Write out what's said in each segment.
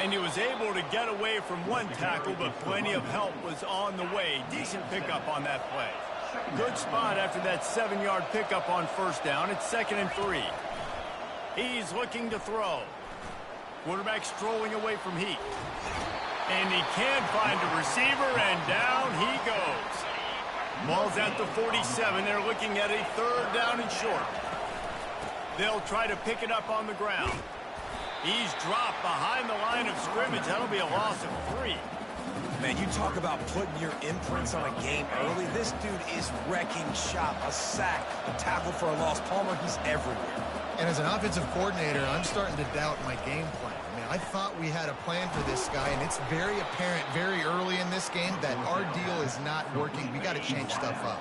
And he was able to get away from one tackle, but plenty of help was on the way. Decent pickup on that play. Good spot after that 7-yard pickup on first down. It's 2nd and 3. He's looking to throw. Quarterback strolling away from Heat. And he can't find a receiver, and down he goes. Ball's at the 47. They're looking at a 3rd down and short. They'll try to pick it up on the ground. He's dropped behind the line of scrimmage. That'll be a loss of 3. Man, you talk about putting your imprints on a game early. This dude is wrecking shop. A sack, a tackle for a loss. Palmer, he's everywhere. And as an offensive coordinator, I'm starting to doubt my game plan. I mean, I thought we had a plan for this guy, and it's very apparent very early in this game that our deal is not working. We got to change stuff up.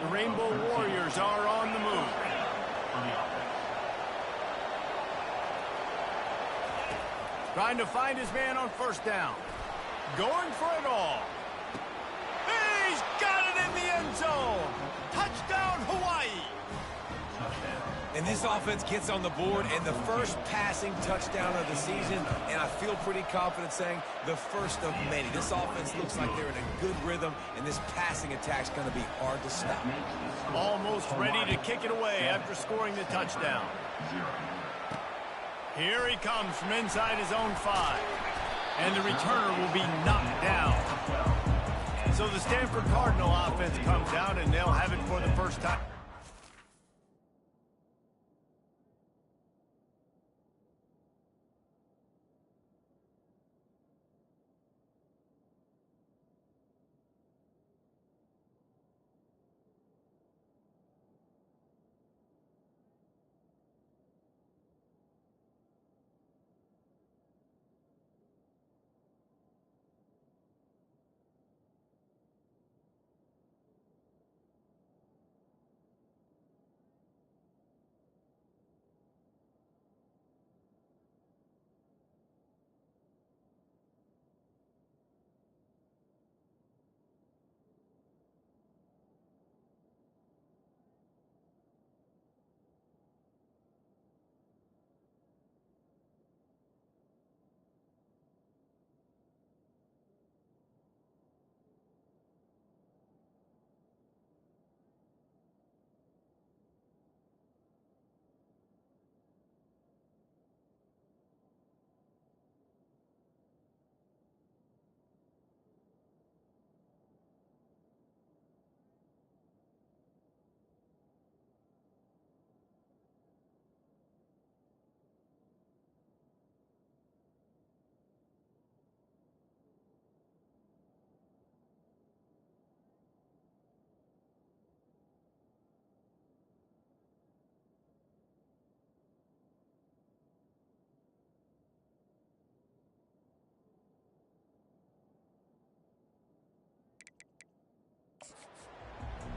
The Rainbow Warriors are on the move. Trying to find his man on first down. Going for it all. He's got it in the end zone. Touchdown, Hawaii. And this offense gets on the board, and the first passing touchdown of the season, and I feel pretty confident saying the first of many. This offense looks like they're in a good rhythm, and this passing attack's going to be hard to stop. Almost ready to kick it away after scoring the touchdown. Here he comes from inside his own 5. And the returner will be knocked down. So the Stanford Cardinal offense comes down, and they'll have it for the first time.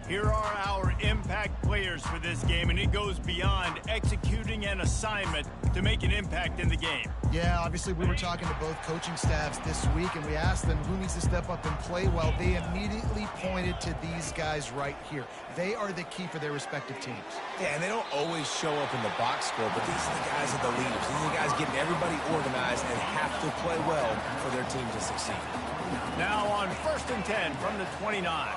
Here are our impact players for this game, and it goes beyond executing an assignment to make an impact in the game. Yeah, obviously we were talking to both coaching staffs this week, and we asked them who needs to step up and play well. They immediately pointed to these guys right here. They are the key for their respective teams. Yeah, and they don't always show up in the box score, but these are the guys that are the leaders. These are the guys getting everybody organized and have to play well for their team to succeed. Now on 1st and 10 from the 29.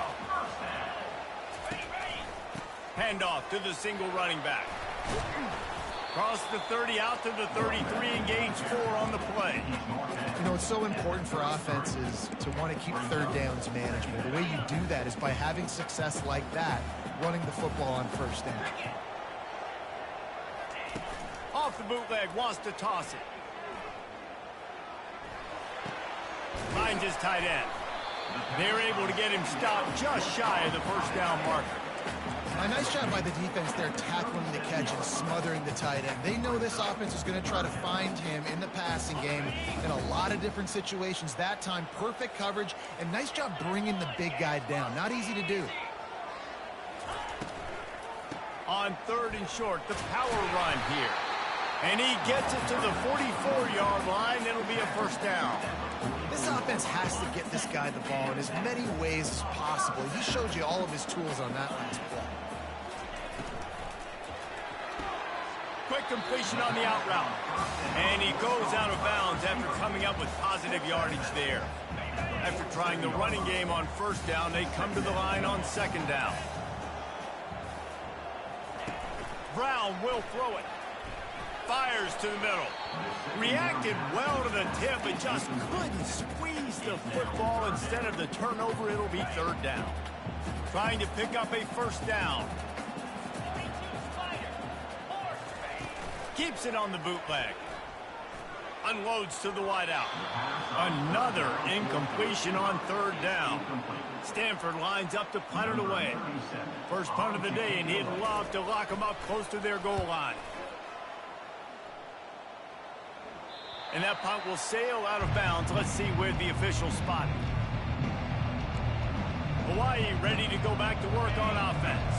Handoff to the single running back. Cross the 30 out to the 33, engage 4 on the play. You know, it's so important for offenses to want to keep 3rd downs manageable. The way you do that is by having success like that, running the football on 1st down. Off the bootleg, wants to toss it. Finds his tight end. They're able to get him stopped just shy of the 1st down marker. A nice job by the defense there, tackling the catch and smothering the tight end. They know this offense is going to try to find him in the passing game in a lot of different situations. That time, perfect coverage, and nice job bringing the big guy down. Not easy to do. On 3rd and short, the power run here. And he gets it to the 44-yard line. It'll be a 1st down. This offense has to get this guy the ball in as many ways as possible. He showed you all of his tools on that last play. quick completion on the out route. And he goes out of bounds after coming up with positive yardage there. After trying the running game on first down, they come to the line on second down. Brown will throw it. Fires to the middle. Reacted well to the tip, but just couldn't squeeze the football. Instead of the turnover, it'll be third down. Trying to pick up a first down. Keeps it on the bootleg. Unloads to the wideout. Another incompletion on third down. Stanford lines up to punt it away. First punt of the day, and he'd love to lock them up close to their goal line. And that punt will sail out of bounds. Let's see where the officials spot it. Hawaii ready to go back to work on offense.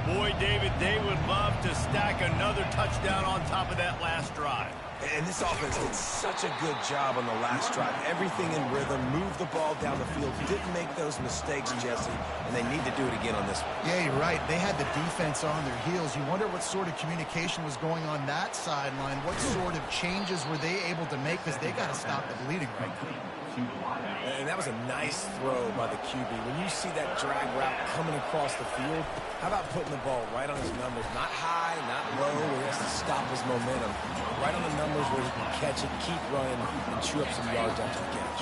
Boy, David, they would love to stack another touchdown on top of that last drive. And this offense did such a good job on the last drive. Everything in rhythm, moved the ball down the field, didn't make those mistakes, Jesse, and they need to do it again on this one. Yeah, you're right. They had the defense on their heels. You wonder what sort of communication was going on that sideline. What sort of changes were they able to make, because they got to stop the bleeding right now. And that was a nice throw by the QB. When you see that drag route coming across the field, how about putting the ball right on his numbers? Not high, not low, where he has to stop his momentum. Right on the numbers where he can catch it, keep running, and chew up some yards after the catch.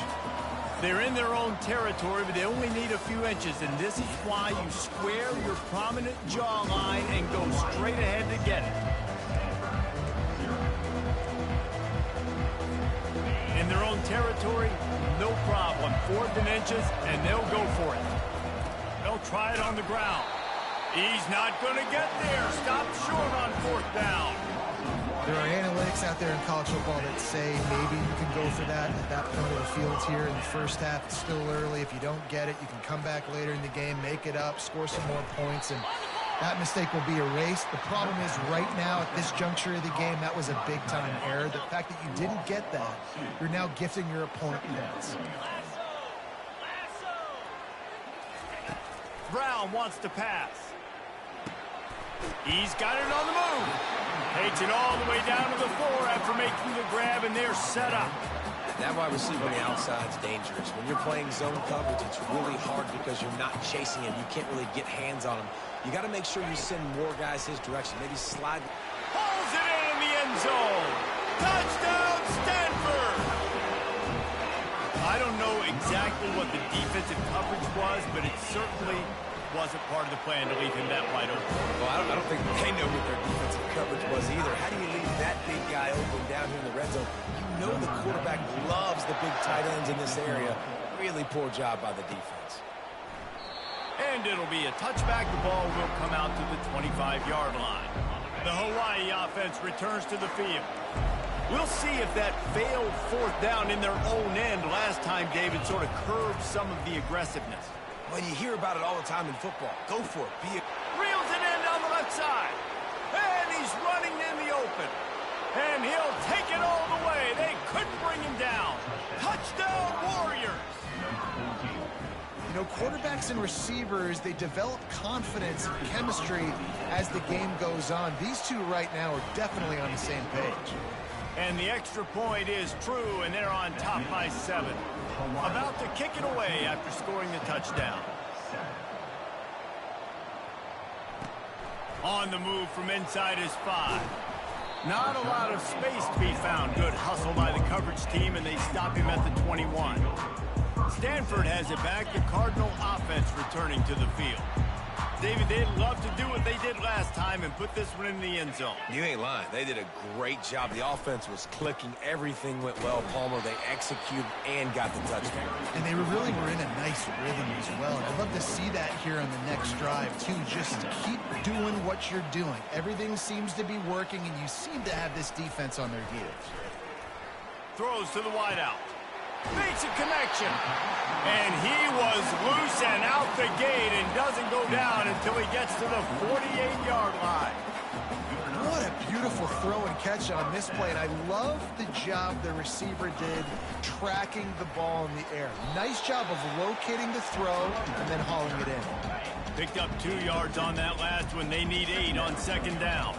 They're in their own territory, but they only need a few inches, and this is why you square your prominent jawline and go straight ahead to get it. In their own territory, no problem. 4th and inches, and they'll go for it. They'll try it on the ground. He's not going to get there. Stop short on 4th down. There are analytics out there in college football that say maybe you can go for that at that point of the field here in the first half. It's still early. If you don't get it, you can come back later in the game, make it up, score some more points, and that mistake will be erased. The problem is right now at this juncture of the game, that was a big-time error. The fact that you didn't get that, you're now gifting your opponent points. Brown wants to pass. He's got it on the move. Takes it all the way down to the 4 after making the grab, and they're set up. That wide receiver on the outside is dangerous. When you're playing zone coverage, it's really hard because you're not chasing him. You can't really get hands on him. You got to make sure you send more guys his direction. Maybe slide. Pulls it in the end zone. Touchdown, Stanford! I don't know exactly what the defensive coverage was, but it certainly wasn't part of the plan to leave him that wide open. Well, I don't think they know what their defensive coverage was either. How do you leave that big guy open down here in the red zone? You know the quarterback loves the big tight ends in this area. Really poor job by the defense. And it'll be a touchback. The ball will come out to the 25-yard line. The Hawaii offense returns to the field. We'll see if that failed 4th down in their own end last time, David, sort of curbed some of the aggressiveness. Well, you hear about it all the time in football. Go for it. Reels it in down the left side. And he's running in the open. And he'll take it all the way. They couldn't bring him down. Touchdown, Warriors! You know, quarterbacks and receivers, they develop confidence and chemistry as the game goes on. These two right now are definitely on the same page. And the extra point is true, and they're on top by 7. About to kick it away after scoring the touchdown. On the move from inside his 5. Not a lot of space to be found. Good hustle by the coverage team, and they stop him at the 21. Stanford has it back. The Cardinal offense returning to the field. David, they'd love to do what they did last time and put this one in the end zone. You ain't lying. They did a great job. The offense was clicking. Everything went well, Palmer. They executed and got the touchdown. And they really were in a nice rhythm as well. I'd love to see that here on the next drive, too. Just keep doing what you're doing. Everything seems to be working, and you seem to have this defense on their heels. Throws to the wideout. Makes a connection. And he was loose and out the gate and doesn't go down until he gets to the 48-yard line. What a beautiful throw and catch on this play. And I love the job the receiver did tracking the ball in the air. Nice job of locating the throw and then hauling it in. Picked up 2 yards on that last one. They need 8 on 2nd down.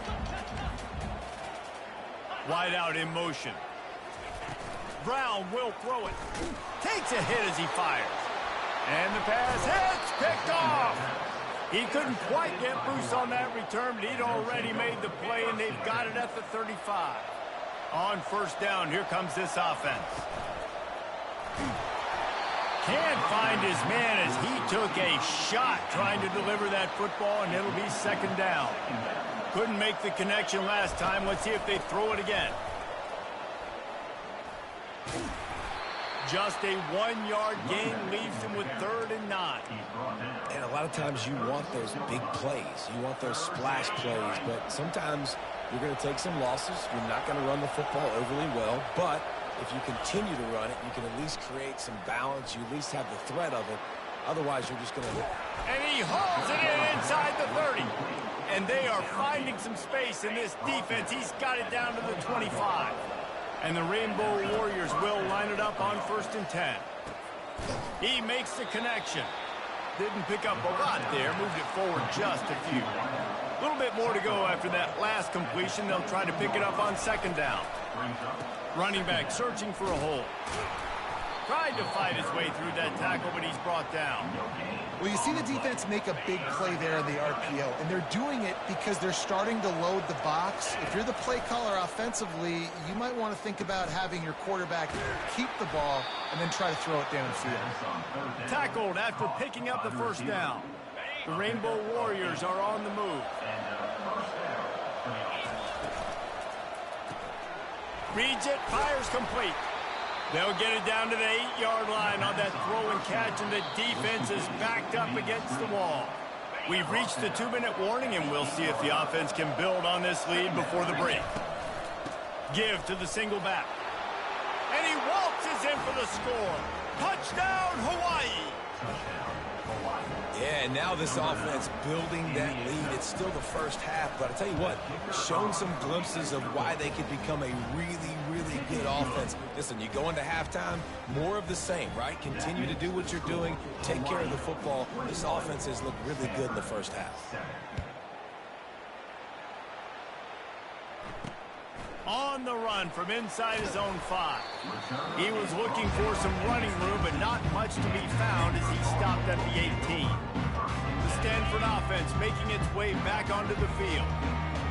Wide out in motion. Brown will throw it. Takes a hit as he fires. And the pass hits, picked off. He couldn't quite get Bruce on that return, but he'd already made the play, and they've got it at the 35. On first down, here comes this offense. Can't find his man as he took a shot trying to deliver that football, and it'll be second down. Couldn't make the connection last time. Let's see if they throw it again. Just a 1-yard gain leaves him with 3rd and 9. And a lot of times you want those big plays. You want those splash plays, but sometimes you're going to take some losses. You're not going to run the football overly well, but if you continue to run it, you can at least create some balance. You at least have the threat of it. Otherwise, you're just going to... And he hauls it in inside the 30. And they are finding some space in this defense. He's got it down to the 25. And the Rainbow Warriors will line it up on 1st and 10. He makes the connection. Didn't pick up a lot there. Moved it forward just a few. A little bit more to go after that last completion. They'll try to pick it up on 2nd down. Running back searching for a hole. Tried to fight his way through that tackle, but he's brought down. Well, you see the defense make a big play there in the RPO, and they're doing it because they're starting to load the box. If you're the play caller offensively, you might want to think about having your quarterback keep the ball and then try to throw it downfield. Tackled after picking up the 1st down. The Rainbow Warriors are on the move. Reads it, fires complete. They'll get it down to the 8-yard line on that throw and catch, and the defense is backed up against the wall. We've reached the 2-minute warning, and we'll see if the offense can build on this lead before the break. Give to the single back. And he waltzes in for the score. Touchdown, Hawaii! Yeah, and now this offense building that lead. It's still the first half, but I tell you what, shown some glimpses of why they could become a really, really good offense. Listen, you go into halftime, more of the same, right? Continue to do what you're doing, take care of the football. This offense has looked really good in the first half. On the run from inside his own 5. He was looking for some running room, but not much to be found as he stopped at the 18. The Stanford offense making its way back onto the field.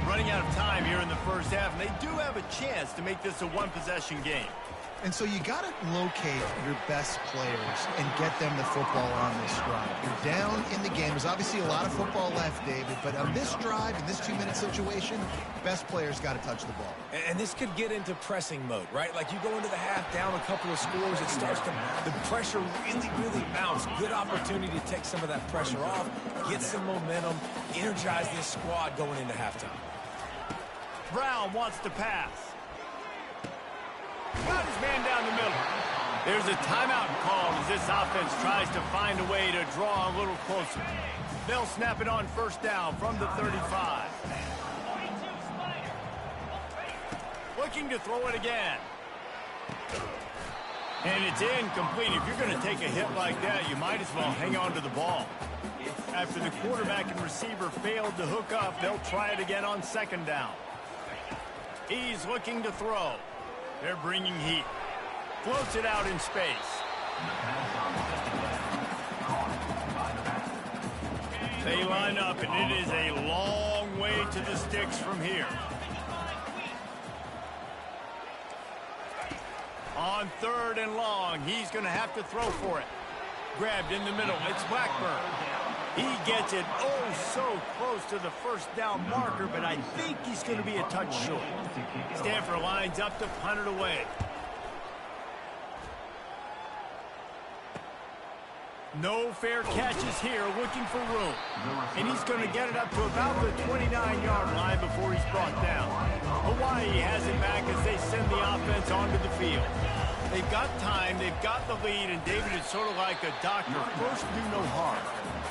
Running out of time here in the first half, and they do have a chance to make this a 1-possession game. And so you got to locate your best players and get them the football on this drive. You're down in the game. There's obviously a lot of football left, David, but on this drive, in this 2-minute situation, best players got to touch the ball. And this could get into pressing mode, right? Like you go into the half down a couple of scores, it starts to, the pressure really, really mounts. Good opportunity to take some of that pressure off, get some momentum, energize this squad going into halftime. Brown wants to pass. Got his man down the middle. There's a timeout called as this offense tries to find a way to draw a little closer. They'll snap it on 1st down from the 35. Looking to throw it again. And it's incomplete. If you're going to take a hit like that, you might as well hang on to the ball. After the quarterback and receiver failed to hook up, they'll try it again on 2nd down. He's looking to throw. They're bringing heat. Floats it out in space. They line up, and it is a long way to the sticks from here. On 3rd and long, he's going to have to throw for it. Grabbed in the middle. It's Blackburn. He gets it so close to the 1st down marker, but I think he's going to be a touch short. Stanford lines up to punt it away. No fair catches here, looking for room. And he's going to get it up to about the 29-yard line before he's brought down. Hawaii has it back as they send the offense onto the field. They've got time, they've got the lead, and David is sort of like a doctor. First, do no harm.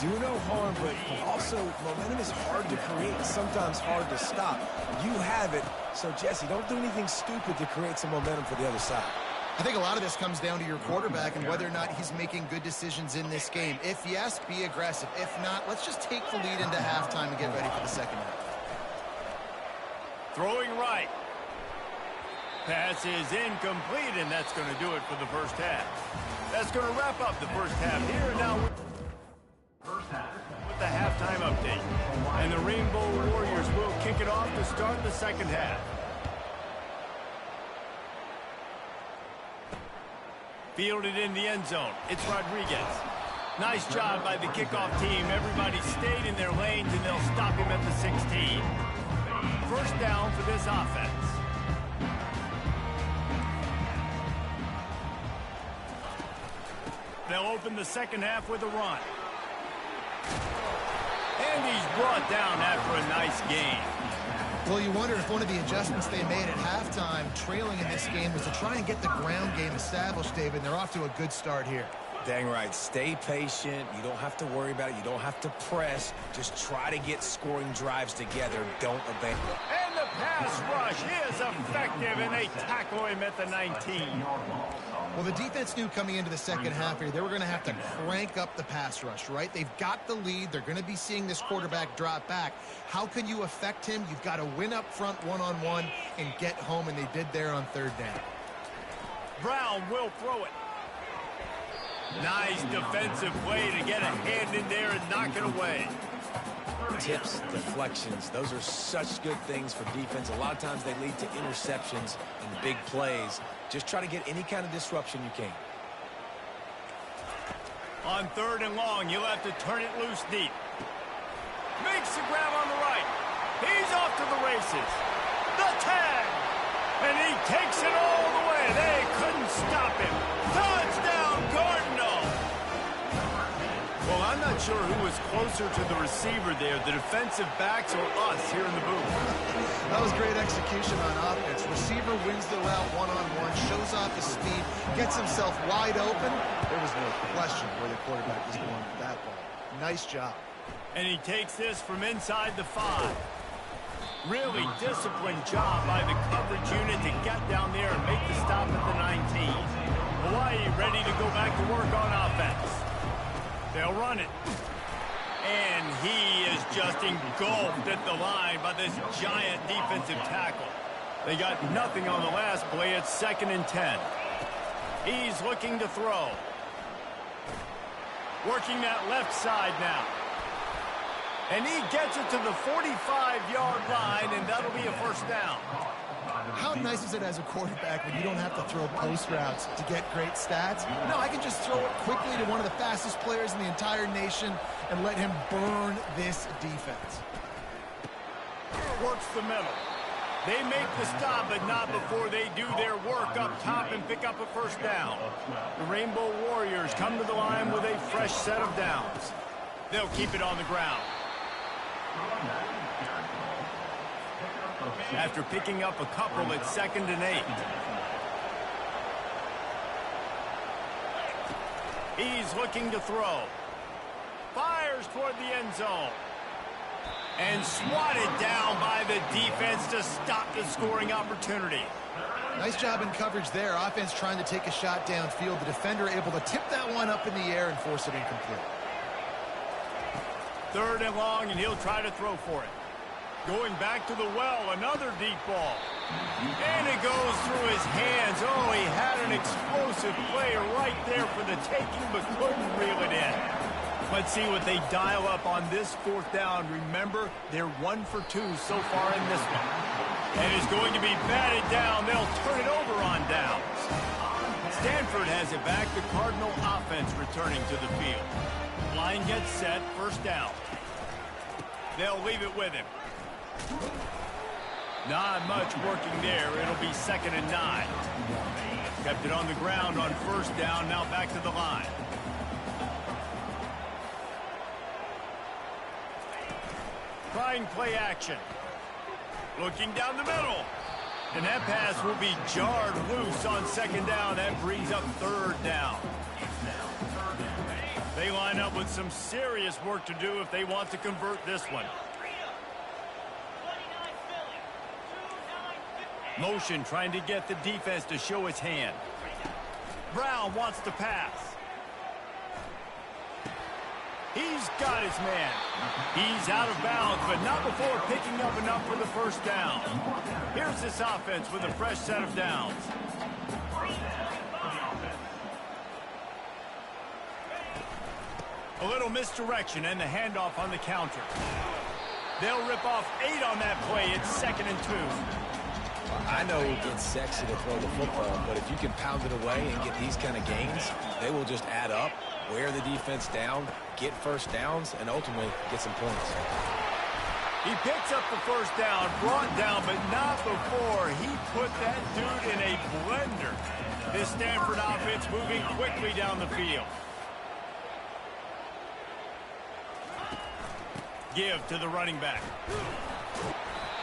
Do no harm, but also momentum is hard to create and sometimes hard to stop. You have it, so Jesse, don't do anything stupid to create some momentum for the other side. I think a lot of this comes down to your quarterback and whether or not he's making good decisions in this game. If yes, be aggressive. If not, let's just take the lead into halftime and get ready for the second half. Throwing right. Pass is incomplete, and that's going to do it for the first half. That's going to wrap up the first half here. And now with the halftime update. And the Rainbow Warriors will kick it off to start the second half. Fielded in the end zone. It's Rodriguez. Nice job by the kickoff team. Everybody stayed in their lanes, and they'll stop him at the 16. First down for this offense. They'll open the second half with a run. And he's brought down after a nice gain. Well, you wonder if one of the adjustments they made at halftime, trailing in this game, was to try and get the ground game established, David. They're off to a good start here. Dang right. Stay patient. You don't have to worry about it. You don't have to press. Just try to get scoring drives together. Don't abandon. And the pass rush is effective, and they tackle him at the 19. Well, the defense knew coming into the second half here, they were going to have to crank up the pass rush, right? They've got the lead. They're going to be seeing this quarterback drop back. How can you affect him? You've got to win up front one-on-one and get home, and they did there on third down. Brown will throw it. Nice defensive play to get a hand in there and knock it away. Tips, deflections, those are such good things for defense. A lot of times they lead to interceptions and big plays. Just try to get any kind of disruption you can. On third and long, you'll have to turn it loose deep. Makes the grab on the right. He's off to the races. The tag. And he takes it all the way. They couldn't stop him. Touchdown, Cardinal. Well, I'm not sure who was closer to the receiver there, the defensive backs or us here in the booth. That was great execution on offense. Receiver wins the route one-on-one, shows off his speed, gets himself wide open. There was no question where the quarterback was going with that ball. Nice job. And he takes this from inside the 5. Really disciplined job by the coverage unit to get down there and make the stop at the 19. Hawaii ready to go back to work on offense. They'll run it. And he is just engulfed at the line by this giant defensive tackle. They got nothing on the last play. It's 2nd and 10. He's looking to throw. Working that left side now. And he gets it to the 45-yard line, and that'll be a first down. How nice is it as a quarterback when you don't have to throw post routes to get great stats? No, I can just throw it quickly to one of the fastest players in the entire nation and let him burn this defense. Works the middle. They make the stop, but not before they do their work up top and pick up a first down. The Rainbow Warriors come to the line with a fresh set of downs. They'll keep it on the ground. After picking up a couple, it's 2nd and 8. He's looking to throw. Fires toward the end zone. And swatted down by the defense to stop the scoring opportunity. Nice job in coverage there. Offense trying to take a shot downfield. The defender able to tip that one up in the air and force it incomplete. 3rd and long, and he'll try to throw for it. Going back to the well, another deep ball. And it goes through his hands. Oh, he had an explosive play right there for the taking, but couldn't reel it in. Let's see what they dial up on this 4th down. Remember, they're 1 for 2 so far in this one. And it's going to be batted down. They'll turn it over on downs. Stanford has it back. The Cardinal offense returning to the field. Line gets set, first down. They'll leave it with him. Not much working there. It'll be 2nd and 9. Kept it on the ground on first down, now back to the line. Trying play action. Looking down the middle. And that pass will be jarred loose on 2nd down. That brings up 3rd down. They line up with some serious work to do if they want to convert this one. Motion trying to get the defense to show its hand. Brown wants to pass. He's got his man. He's out of bounds, but not before picking up enough for the first down. Here's this offense with a fresh set of downs. A little misdirection and the handoff on the counter. They'll rip off 8 on that play. It's 2nd and 2. I know it's sexy to throw the football, but if you can pound it away and get these kind of gains, they will just add up, wear the defense down, get first downs, and ultimately get some points. He picks up the first down, brought down, but not before he put that dude in a blender. This Stanford offense moving quickly down the field. Give to the running back.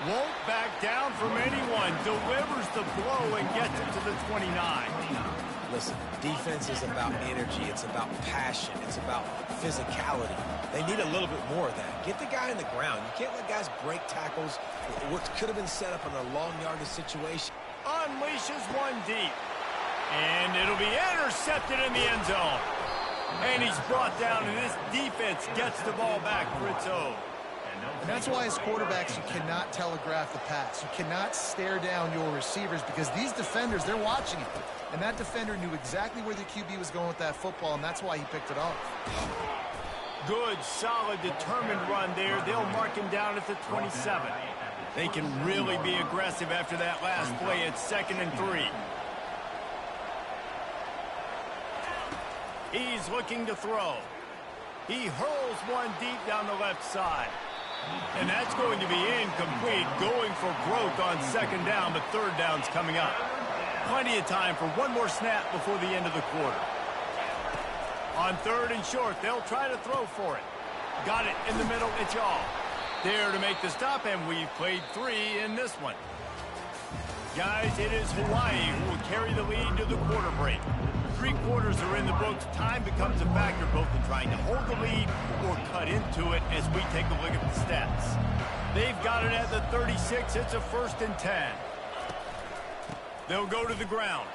Won't back down from anyone. Delivers the blow and gets it to the 29. Listen, defense is about energy. It's about passion. It's about physicality. They need a little bit more of that. Get the guy on the ground. You can't let guys break tackles. What could have been set up in a long yardage situation. Unleashes one deep. And it'll be intercepted in the end zone. And he's brought down, and this defense gets the ball back for its own. And that's why as quarterbacks, you cannot telegraph the pass. You cannot stare down your receivers because these defenders, they're watching it. And that defender knew exactly where the QB was going with that football, and that's why he picked it off. Good, solid, determined run there. They'll mark him down at the 27. They can really be aggressive after that last play. It's 2nd and 3. He's looking to throw. He hurls one deep down the left side. And that's going to be incomplete, going for broke on 2nd down, but 3rd down's coming up. Plenty of time for one more snap before the end of the quarter. On 3rd and short, they'll try to throw for it. Got it in the middle, it's all. There to make the stop, and we've played 3 in this one. Guys, it is Hawaii who will carry the lead to the quarter break. 3 quarters are in the books. Time becomes a factor both in trying to hold the lead or cut into it as we take a look at the stats. They've got it at the 36. It's a 1st and 10. They'll go to the ground.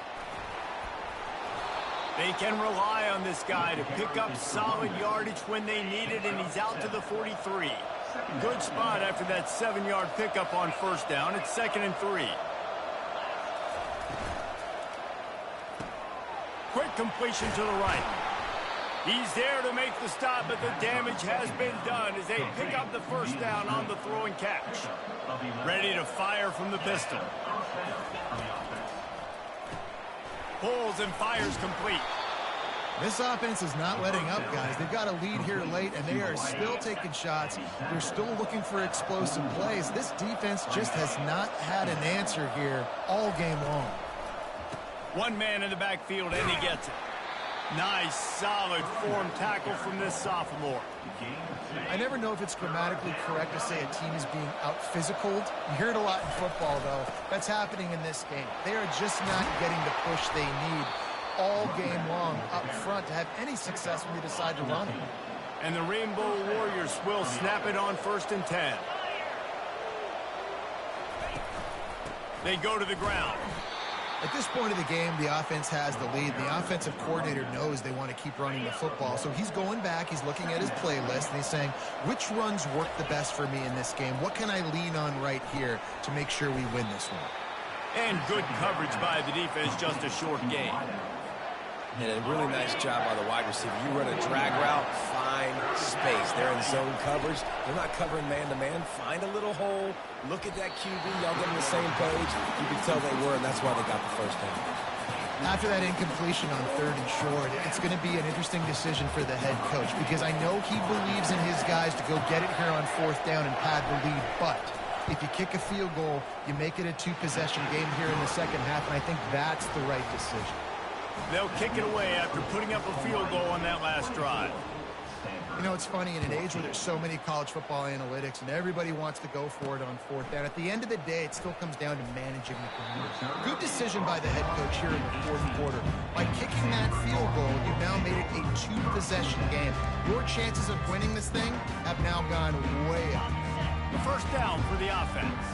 They can rely on this guy to pick up solid yardage when they need it, and he's out to the 43. Good spot after that 7-yard pickup on 1st down. It's 2nd and 3. Quick completion to the right. He's there to make the stop, but the damage has been done as they pick up the 1st down on the throw and catch. Ready to fire from the pistol. Pulls and fires complete. This offense is not letting up, guys. They've got a lead here late, and they are still taking shots. They're still looking for explosive plays. This defense just has not had an answer here all game long. One man in the backfield, and he gets it. Nice, solid form tackle from this sophomore. I never know if it's grammatically correct to say a team is being out-physicaled. You hear it a lot in football, though. That's happening in this game. They are just not getting the push they need all game long up front to have any success when they decide to run it. And the Rainbow Warriors will snap it on 1st and 10. They go to the ground. At this point of the game, the offense has the lead. The offensive coordinator knows they want to keep running the football. So he's going back, he's looking at his playlist, and he's saying, which runs work the best for me in this game? What can I lean on right here to make sure we win this one? And good coverage by the defense, just a short gain. And a really nice job by the wide receiver. You run a drag route, find space. They're in zone coverage. They're not covering man-to-man. Find a little hole. Look at that QB. Y'all get on the same page. You can tell they were, and that's why they got the 1st down. After that incompletion on 3rd and short, it's going to be an interesting decision for the head coach because I know he believes in his guys to go get it here on 4th down and pad the lead. But if you kick a field goal, you make it a 2-possession game here in the 2nd half, and I think that's the right decision. They'll kick it away after putting up a field goal on that last drive. You know, it's funny, in an age where there's so many college football analytics and everybody wants to go for it on 4th down, at the end of the day, it still comes down to managing the game. Good decision by the head coach here in the 4th quarter. By kicking that field goal, you've now made it a 2-possession game. Your chances of winning this thing have now gone way up. The 1st down for the offense.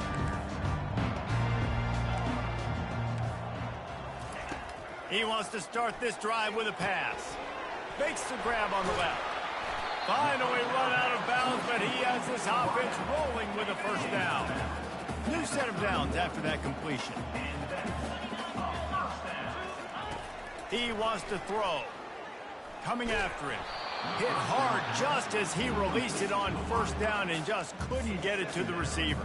He wants to start this drive with a pass. Makes the grab on the left. Finally run out of bounds, but he has this offense rolling with a first down. New set of downs after that completion. He wants to throw. Coming after him. Hit hard just as he released it on first down and just couldn't get it to the receiver.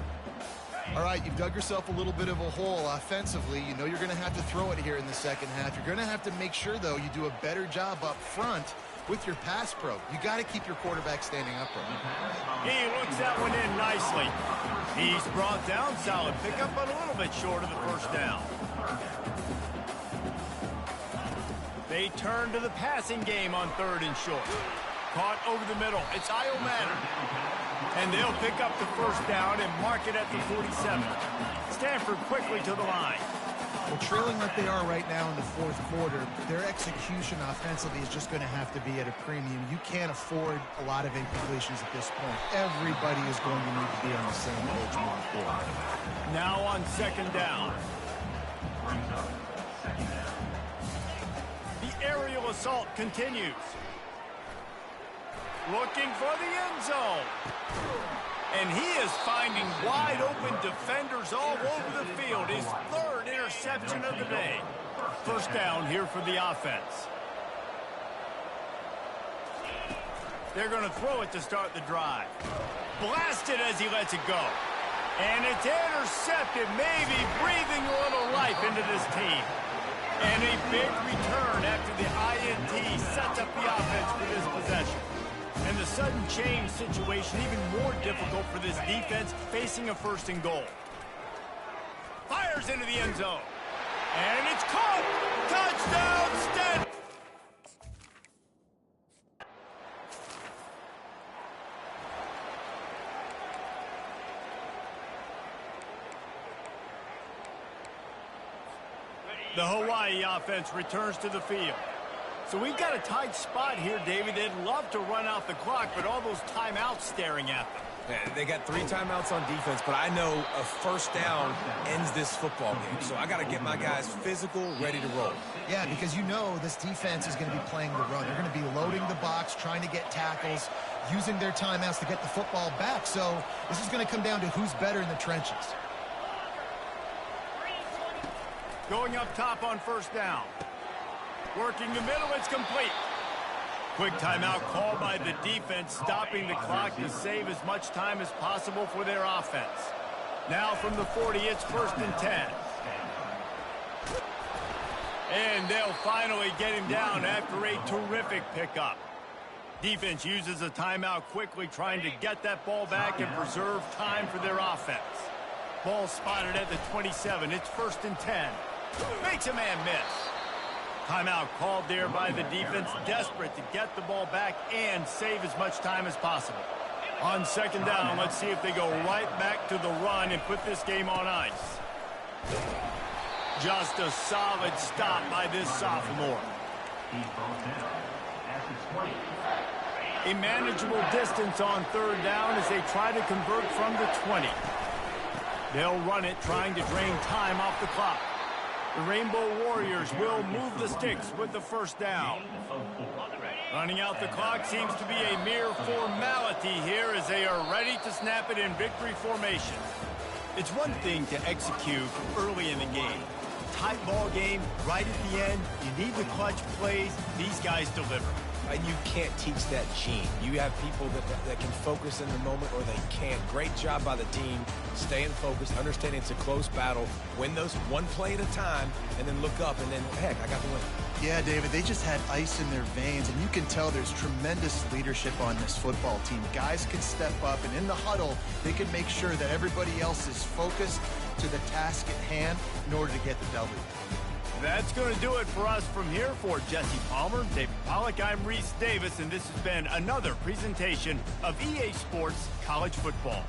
All right, you've dug yourself a little bit of a hole offensively. You know you're going to have to throw it here in the second half. You're going to have to make sure, though, you do a better job up front with your pass pro. You got to keep your quarterback standing upright. He looks that one in nicely. He's brought down, solid pickup, but a little bit short of the first down. They turn to the passing game on 3rd and short. Caught over the middle. It's Io Manor. And they'll pick up the first down and mark it at the 47. Stanford quickly to the line. Well, trailing like they are right now in the 4th quarter, their execution offensively is just going to have to be at a premium. You can't afford a lot of incompletions at this point. Everybody is going to need to be on the same page moving forward. Now on 2nd down. The aerial assault continues. Looking for the end zone. And he is finding wide open defenders all over the field. His 3rd interception of the day. First down here for the offense. They're going to throw it to start the drive. Blasted as he lets it go. And it's intercepted, maybe breathing a little life into this team. And a big return after the INT sets up the offense for this possession. And the sudden change situation even more difficult for this defense facing a 1st and goal. Fires into the end zone. And it's caught. Touchdown, Stanford. The Hawaii offense returns to the field. So we've got a tight spot here, David. They'd love to run out the clock, but all those timeouts staring at them. Yeah, they got 3 timeouts on defense, but I know a first down ends this football game. So I got to get my guys physical, ready to roll. Yeah, because you know this defense is going to be playing the run. They're going to be loading the box, trying to get tackles, using their timeouts to get the football back. So this is going to come down to who's better in the trenches. Going up top on first down. Working the middle, it's complete. Quick timeout called by the defense, stopping the clock to save as much time as possible for their offense. Now from the 40, it's 1st and 10. And they'll finally get him down after a terrific pickup. Defense uses a timeout quickly, trying to get that ball back and preserve time for their offense. Ball spotted at the 27. It's 1st and 10. Makes a man miss. Timeout called there by the defense, desperate to get the ball back and save as much time as possible. On 2nd down, let's see if they go right back to the run and put this game on ice. Just a solid stop by this sophomore. A manageable distance on 3rd down as they try to convert from the 20. They'll run it, trying to drain time off the clock. The Rainbow Warriors will move the sticks with the first down. Running out the clock seems to be a mere formality here as they are ready to snap it in victory formation. It's one thing to execute early in the game. Tight ball game, right at the end, you need the clutch plays. These guys deliver. And you can't teach that gene. You have people that can focus in the moment or they can't. Great job by the team, staying focused, understanding it's a close battle, win those one play at a time, and then look up, and then, heck, I got the win. Yeah, David, they just had ice in their veins, and you can tell there's tremendous leadership on this football team. Guys can step up, and in the huddle, they can make sure that everybody else is focused to the task at hand in order to get the W. That's going to do it for us from here. For Jesse Palmer, David Pollack, I'm Reese Davis, and this has been another presentation of EA Sports College Football.